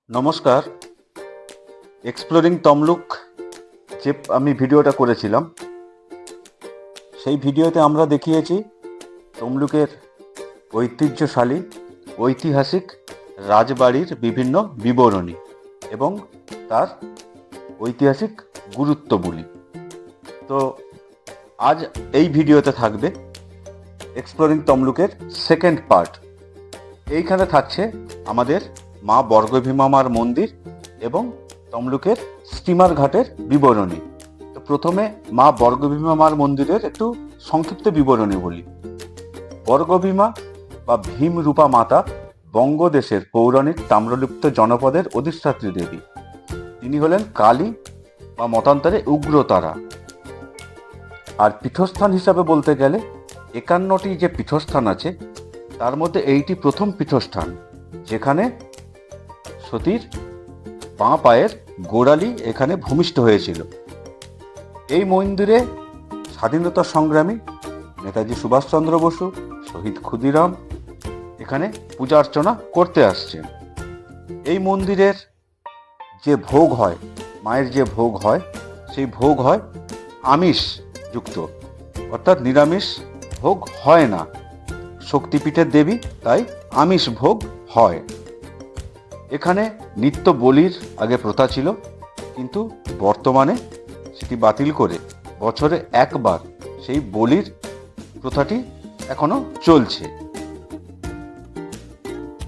নমস্কার। এক্সপ্লোরিং তমলুক যে আমি ভিডিওটা করেছিলাম, সেই ভিডিওতে আমরা দেখিয়েছি তমলুকের ঐতিহ্যশালী ঐতিহাসিক রাজবাড়ির বিভিন্ন বিবরণী এবং তার ঐতিহাসিক গুরুত্বগুলি। তো আজ এই ভিডিওতে থাকবে এক্সপ্লোরিং তমলুকের সেকেন্ড পার্ট। এইখানে থাকছে আমাদের মা বর্গভীমা মার মন্দির এবং তমলুকের স্টিমার ঘাটের বিবরণী। তো প্রথমে মা বর্গভীমা মার মন্দিরের একটু সংক্ষিপ্ত বিবরণী বলি। বর্গভীমা বা ভীমরূপা মাতা বঙ্গদেশের পৌরাণিক তাম্রলিপ্ত জনপদের অধিষ্ঠাত্রী দেবী। তিনি হলেন কালী বা মতান্তরে উগ্রতারা। আর পীঠস্থান হিসাবে বলতে গেলে 51টি যে পীঠস্থান আছে তার মধ্যে এইটি প্রথম পীঠস্থান, যেখানে সতীর বাঁ পায়ের গোড়ালি এখানে ভূমিষ্ঠ হয়েছিল। এই মন্দিরে স্বাধীনতা সংগ্রামী নেতাজি সুভাষচন্দ্র বসু, শহীদ ক্ষুদিরাম এখানে পূজা অর্চনা করতে আসছেন। এই মন্দিরের যে ভোগ হয়, মায়ের যে ভোগ হয়, সেই ভোগ হয় আমিষ যুক্ত, অর্থাৎ নিরামিষ ভোগ হয় না। শক্তিপীঠের দেবী, তাই আমিষ ভোগ হয়। এখানে নিত্য বলির আগে প্রথা ছিল, কিন্তু বর্তমানে সেটি বাতিল করে বছরে একবার সেই বলির প্রথাটি এখনো চলছে।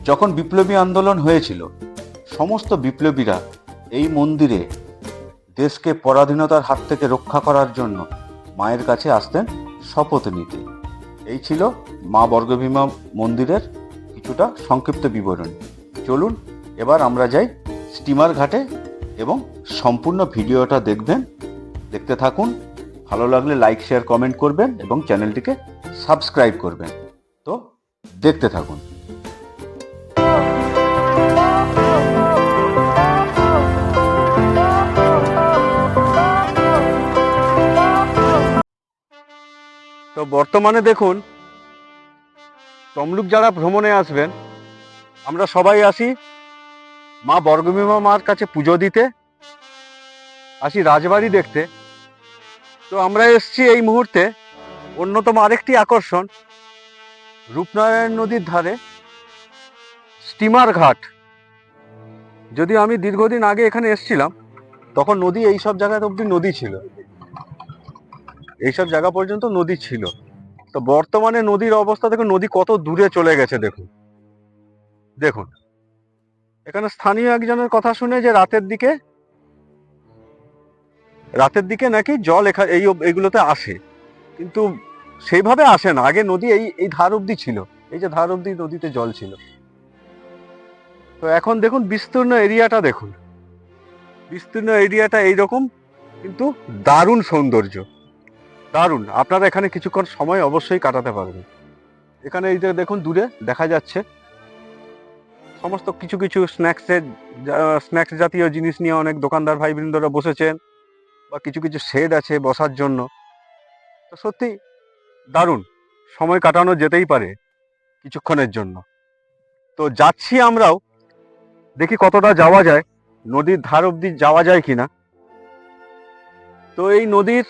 যখন বিপ্লবী আন্দোলন হয়েছিল, সমস্ত বিপ্লবীরা এই মন্দিরে দেশকে পরাধীনতার হাত থেকে রক্ষা করার জন্য মায়ের কাছে আসতেন শপথ নিতে। এই ছিল মা বর্গভীমা মন্দিরের কিছুটা সংক্ষিপ্ত বিবরণী। চলুন এবার আমরা যাই স্টিমার ঘাটে এবং সম্পূর্ণ ভিডিওটা দেখতে থাকুন। ভালো লাগলে লাইক, শেয়ার, কমেন্ট করবেন এবং চ্যানেলটিকে সাবস্ক্রাইব করবেন। তো দেখতে থাকুন। তো বর্তমানে দেখুন, তমলুক যারা ভ্রমণে আসবেন, আমরা সবাই আসি মা বর্গভীমা মার কাছে পুজো দিতে, আসি রাজবাড়ি দেখতে। তো আমরা এসছি এই মুহূর্তে অন্যতম আরেকটি আকর্ষণ, রূপনারায়ণ নদীর ধারে স্টিমার ঘাট। যদিও আমি দীর্ঘদিন আগে এখানে এসছিলাম, তখন নদী এইসব জায়গায় অব্দি নদী ছিল, এইসব জায়গা পর্যন্ত নদী ছিল। তো বর্তমানে নদীর অবস্থা দেখুন, নদী কত দূরে চলে গেছে। দেখুন দেখুন এখানে স্থানীয় একজনের কথা শুনে যে রাতের দিকে নাকি জল এইগুলোতে আসে, কিন্তু সেইভাবে আসে না। আগে নদী এই ধার অব্দি ছিল, এই যে ধার অব্দি নদীতে জল ছিল। তো এখন দেখুন বিস্তীর্ণ এরিয়াটা দেখুন, বিস্তীর্ণ এরিয়াটা এইরকম, কিন্তু দারুণ সৌন্দর্য, দারুণ। আপনারা এখানে কিছুক্ষণ সময় অবশ্যই কাটাতে পারবেন। এখানে এই যে দেখুন দূরে দেখা যাচ্ছে সমস্ত কিছু কিছু স্ন্যাক্স জাতীয় জিনিস নিয়ে অনেক দোকানদার ভাইবৃন্দরা বসেছেন, বা কিছু কিছু শেড আছে বসার জন্য। তো সত্যি দারুণ, সময় কাটানো যেতেই পারে কিছুক্ষণের জন্য। তো যাচ্ছি আমরাও, দেখি কতটা যাওয়া যায়, নদীর ধার অব্দি যাওয়া যায় কিনা। তো এই নদীর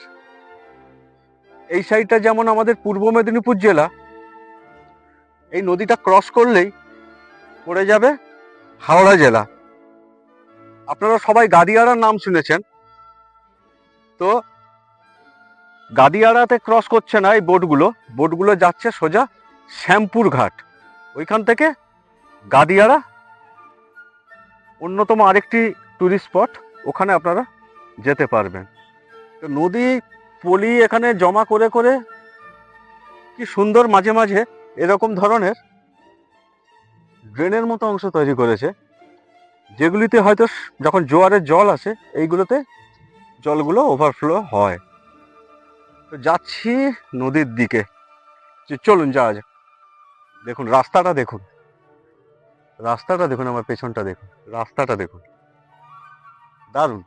এই সাইডটা যেমন আমাদের পূর্ব মেদিনীপুর জেলা, এই নদীটা ক্রস করলেই পড়ে যাবে হাওড়া জেলা। আপনারা সবাই গাদিয়াড়ার নাম শুনেছেন। তো গাদিয়াড়াতে ক্রস করছে না এই বোটগুলো যাচ্ছে সোজা শ্যামপুর ঘাট। ওইখান থেকে গাদিয়াড়া অন্যতম আরেকটি টুরিস্ট স্পট, ওখানে আপনারা যেতে পারবেন। তো নদী পলি এখানে জমা করে করে কি সুন্দর মাঝে মাঝে এরকম ধরনের ড্রেনের মতো অংশ তৈরি করেছে, যেগুলিতে হয়তো যখন জোয়ারের জল আসে এইগুলোতে জলগুলো ওভারফ্লো হয়। তো যাচ্ছি নদীর দিকে, চলুন যাওয়া যাক। দেখুন রাস্তাটা দেখুন, আমার পেছনটা দেখুন, রাস্তাটা দেখুন, দারুণ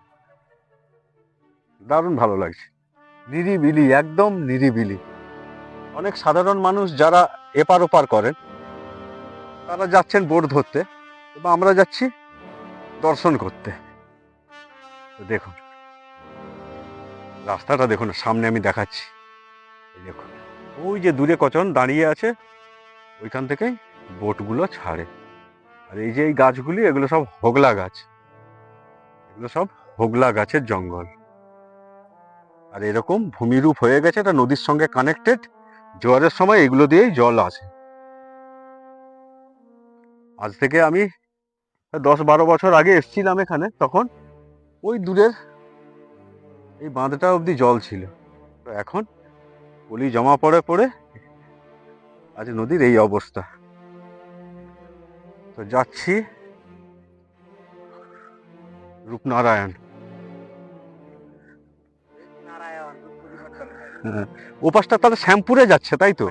দারুণ ভালো লাগছে। নিরিবিলি, একদম নিরিবিলি। অনেক সাধারণ মানুষ যারা এপার ওপার করেন, তারা যাচ্ছেন বোট ধরতে, এবং আমরা যাচ্ছি দর্শন করতে। দেখুন রাস্তাটা দেখুন, সামনে আমি দেখাচ্ছি। এই দেখুন ওই যে দূরে কজন দাঁড়িয়ে আছে, ওইখান থেকেই বোটগুলো ছাড়ে। আর এই যে এই গাছগুলি, এগুলো সব হোগলা গাছ, এগুলো সব হোগলা গাছের জঙ্গল। আর এরকম ভূমিরূপ হয়ে গেছে, এটা নদীর সঙ্গে কানেক্টেড। জোয়ারের সময় এগুলো দিয়েই জল আসে। আজ থেকে আমি 10-12 বছর আগে এসেছিলাম এখানে, তখন ওই দূরের এই বাঁধটা অবধি জল ছিল। তো এখন পলি জমা পড়ে পড়ে আজ নদীর এই অবস্থা। তো যাচ্ছি রূপনারায়ণ। হ্যাঁ, ও পাশটা তাহলে শ্যামপুরে যাচ্ছে, তাই তো?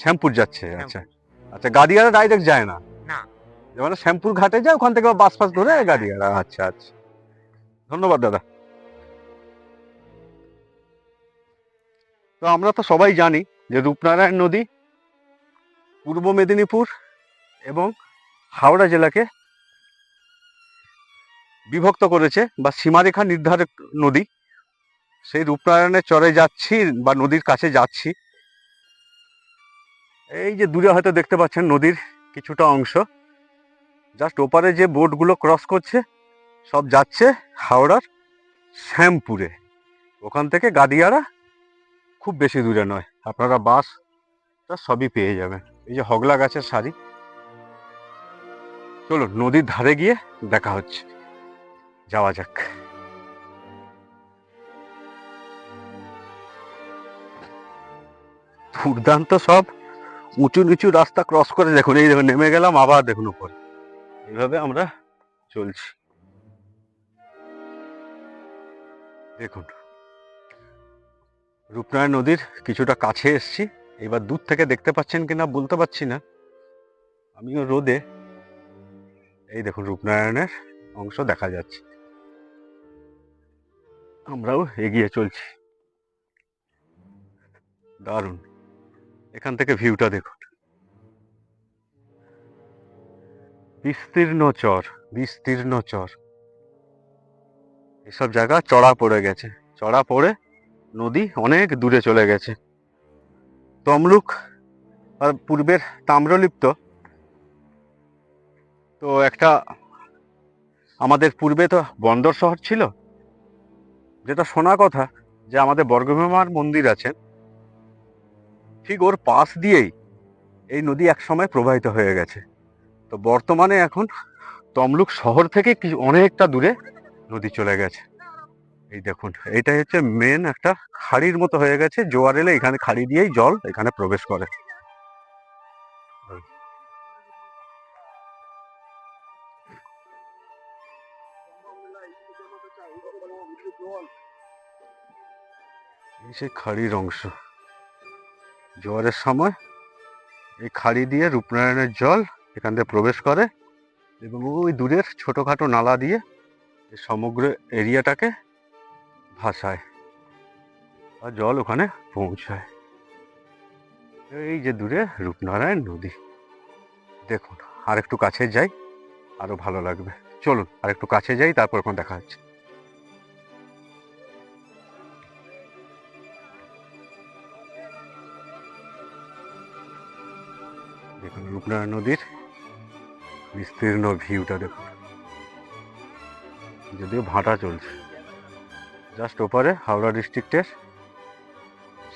শ্যামপুর যাচ্ছে, আচ্ছা আচ্ছা। গাদিয়ারা ডাইরেক্ট যায় না? মানে শ্যামপুর ঘাটে যায়, ওখান থেকে বাস ফাস ধরে গাদিয়ারা। আচ্ছা আচ্ছা, ধন্যবাদ দাদা। তো আমরা তো সবাই জানি যে রূপনারায়ণ নদী পূর্ব মেদিনীপুর এবং হাওড়া জেলাকে বিভক্ত করেছে বা সীমারেখা নির্ধারক নদী। সেই রূপনারায়ণের চরে যাচ্ছি বা নদীর কাছে যাচ্ছি। এই যে দূরে হয়তো দেখতে পাচ্ছেন নদীর কিছুটা অংশ, জাস্ট ওপারে যে বোটগুলো ক্রস করছে সব যাচ্ছে হাওড়ার শ্যামপুরে। ওখান থেকে গাদিয়ারা খুব বেশি দূরে নয়, আপনারা বাসটা সবই পেয়ে যাবেন। এই যে হগলা গাছের সারি। চলুন নদীর ধারে গিয়ে দেখা হচ্ছে, যাওয়া যাক। দুর্দান্ত সব উঁচু নিচু রাস্তা ক্রস করে দেখুন, এই দেখুন নেমে গেলাম, আবার দেখুন উপরে। এইভাবে আমরা চলছি। দেখুন রূপনারায়ণ নদীর কিছুটা কাছে এসছি। এবার দূর থেকে দেখতে পাচ্ছেন কিনা বলতে পারছি না, আমিও রোদে। এই দেখুন রূপনারায়ণের অংশ দেখা যাচ্ছে, আমরাও এগিয়ে চলছি। দারুণ, এখান থেকে ভিউটা দেখুন। বিস্তীর্ণ চর, বিস্তীর্ণ চর। এসব জায়গা চড়া পড়ে গেছে, চড়া পড়ে নদী অনেক দূরে চলে গেছে। তমলুক আর পূর্বের তাম্রলিপ্ত, তো একটা আমাদের পূর্বে তো বন্দর শহর ছিল, যেটা শোনা কথা যে আমাদের বর্গভীমার মন্দির আছেন, ঠিক ওর পাশ দিয়েই এই নদী একসময় প্রবাহিত হয়ে গেছে। তো বর্তমানে এখন তমলুক শহর থেকে কিছু অনেকটা দূরে নদী চলে গেছে। এই দেখুন এইটাই হচ্ছে মেন একটা খাড়ির মতো হয়ে গেছে, জোয়ার এলে এখানে খাড়ি দিয়েই জল এখানে প্রবেশ করে। এই সেই খাড়ির অংশ, জোয়ারের সময় এই খাড়ি দিয়ে রূপনারায়ণের জল এখান থেকে প্রবেশ করে এবং ওই দূরের ছোটখাটো নালা দিয়ে সমগ্র এরিয়াটাকে ভাসায় আর জল ওখানে পৌঁছায়। এই যে দূরে রূপনারায়ণ নদী, দেখুন। আর একটু কাছে যাই, আরো ভালো লাগবে। চলুন আর একটু কাছে যাই, তারপর ওখানে দেখা হচ্ছে। দেখুন রূপনারায়ণ নদীর বিস্তীর্ণ ভিউটা দেখুন, যদিও ভাটা চলছে। জাস্ট ওপারে হাওড়া ডিস্ট্রিক্টের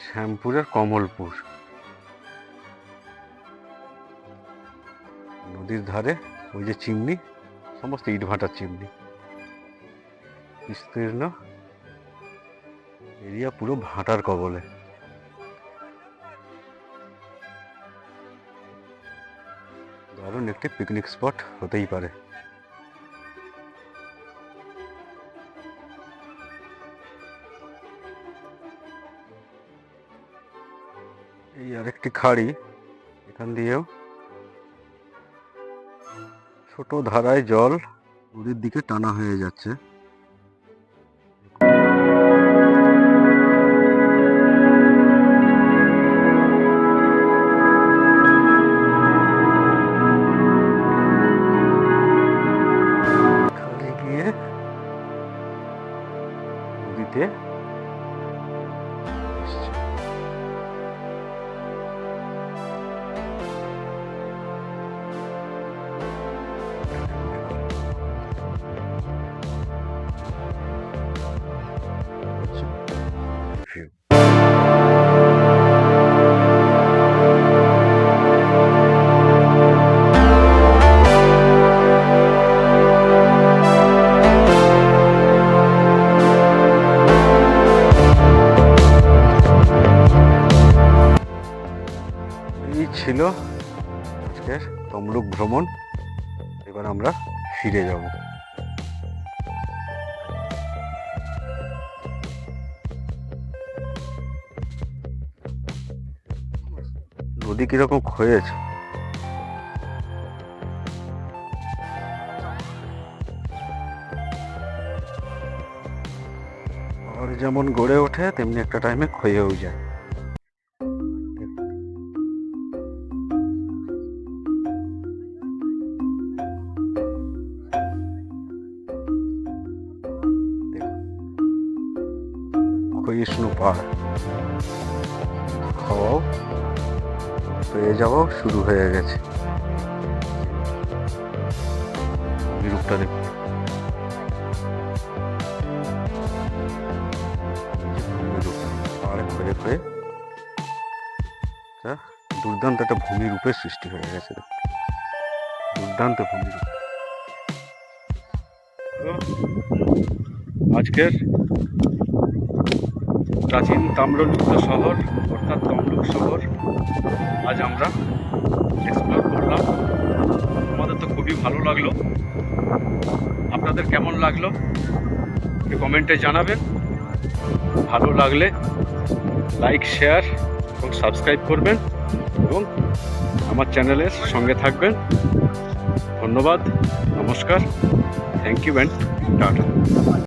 শ্যামপুরের কমলপুর। নদীর ধারে ওই যে চিমনি, সমস্ত ইট ভাটার চিমনি। বিস্তীর্ণ এরিয়া পুরো ভাটার কবলে। দারুণ একটি পিকনিক স্পট হতেই পারে। এই আরেকটি খাড়ি, এখান দিয়েও ছোট ধারায় জল নদীর দিকে টানা হয়ে যাচ্ছে। হেঁটে এসছি। View. এই ছিল আজকের তমলুক ভ্রমণ। এবার আমরা ফিরে যাব। নদী কিরকম ক্ষয়েছে, আর যেমন গড়ে ওঠে তেমনি একটা টাইমে ক্ষয়েও যায়। ক্ষয়িষ্ণু পাহাড়, খাওয়াও পেয়ে যাওয়াও শুরু হয়ে গেছে। বিরূপটা দেখুন, পাহাড়ে ক্ষয়ে ক্ষয়ে দুর্দান্ত একটা ভূমিরূপের সৃষ্টি হয়ে গেছে। দুর্দান্ত ভূমিরূপ। আজকের প্রাচীন তাম্রলিপ্ত শহর অর্থাৎ তমলুক শহর আজ আমরা এক্সপ্লোর করলাম। আমাদের তো খুবই ভালো লাগলো। আপনাদের কেমন লাগলো একটু কমেন্টে জানাবেন। ভালো লাগলে লাইক, শেয়ার এবং সাবস্ক্রাইব করবেন এবং আমার চ্যানেলের সঙ্গে থাকবেন। ধন্যবাদ, নমস্কার, থ্যাংক ইউ অ্যান্ড টাটা।